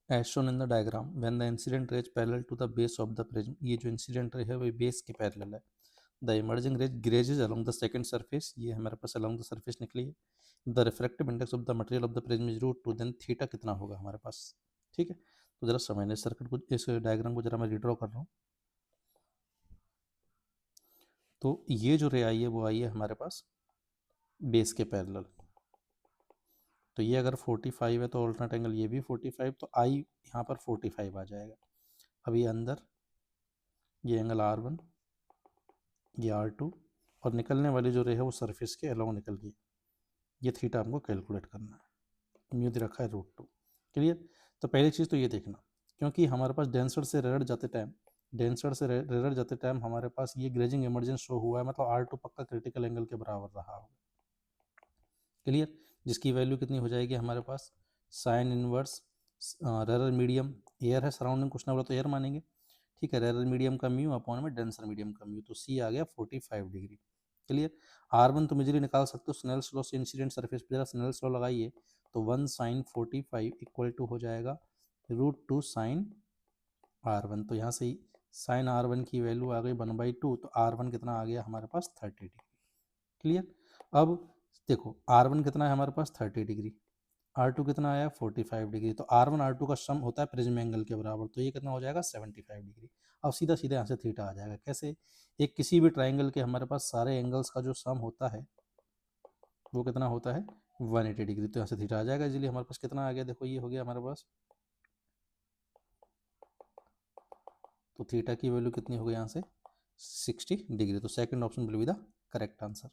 As shown in the diagram when the incident rays parallel to the base of the prism, ये जो incident ray है वो base के parallel है। The emerging rays grazes along the second surface, ये हमारे पास along the surface निकली है। The refractive index of the material of the prism is root two, then theta कितना होगा हमारे पास। ठीक है, तो जरा समझने सर्किट को, इस डायग्राम को जरा मैं रिड्रॉ कर रहा हूँ। तो ये जो रे आई है वो आई है हमारे पास बेस के पैरेलल। तो ये अगर 45 है तो ऑल्टरनेट एंगल ये भी 45, तो आई यहाँ पर 45 आ जाएगा। अब ये अंदर ये एंगल R1, ये R2, और निकलने वाली जो रे है वो सरफेस के अलोंग निकल गई। ये थीटा हमको कैलकुलेट करना है, म्यू दे रखा है √2। क्लियर। तो पहली चीज़ तो ये देखना, क्योंकि हमारे पास डेंसर से रेयर जाते टाइम, हमारे पास ये ग्रेजिंग इमर्जेंस शो हुआ है, मतलब R2 पक्का क्रिटिकल एंगल के बराबर रहा होगा। क्लियर, जिसकी वैल्यू कितनी हो जाएगी हमारे पास, sine inverse rare medium, air है सराउंडिंग, कुछ ना बोला तो एयर मानेंगे। ठीक है, रेयर मीडियम का म्यू अपॉन में डेंसर मीडियम का म्यू, तो सी आ गया 45 डिग्री। क्लियर। R1 तो इजीली निकाल सकते हो स्नेल्स लॉ से, इंसिडेंट सरफेस पे जरा स्नेल्स लॉ लगाइए, तो 1 साइन 45 इक्वल टू हो जाएगा √2 साइन R1। तो यहाँ से साइन R1 की वैल्यू आ गई 1/2, तो R1 कितना आ गया हमारे पास 30 डिग्री। क्लियर। अब देखो R1 कितना है हमारे पास 30 डिग्री, R2 कितना आया 45 डिग्री, तो R1 R2 का सम होता है प्रिज्म एंगल के बराबर, तो ये कितना हो जाएगा 75 डिग्री। अब सीधा सीधा यहाँ से थीटा आ जाएगा। कैसे, एक किसी भी ट्राइंगल के हमारे पास सारे एंगल्स का जो सम होता है वो कितना होता है 180 डिग्री, तो यहाँ से थीटा आ जाएगा। इसलिए हमारे पास कितना आ गया, देखो ये हो गया हमारे पास, तो थीटा की वैल्यू कितनी हो गई यहाँ से 60 डिग्री। तो second option will be the correct answer.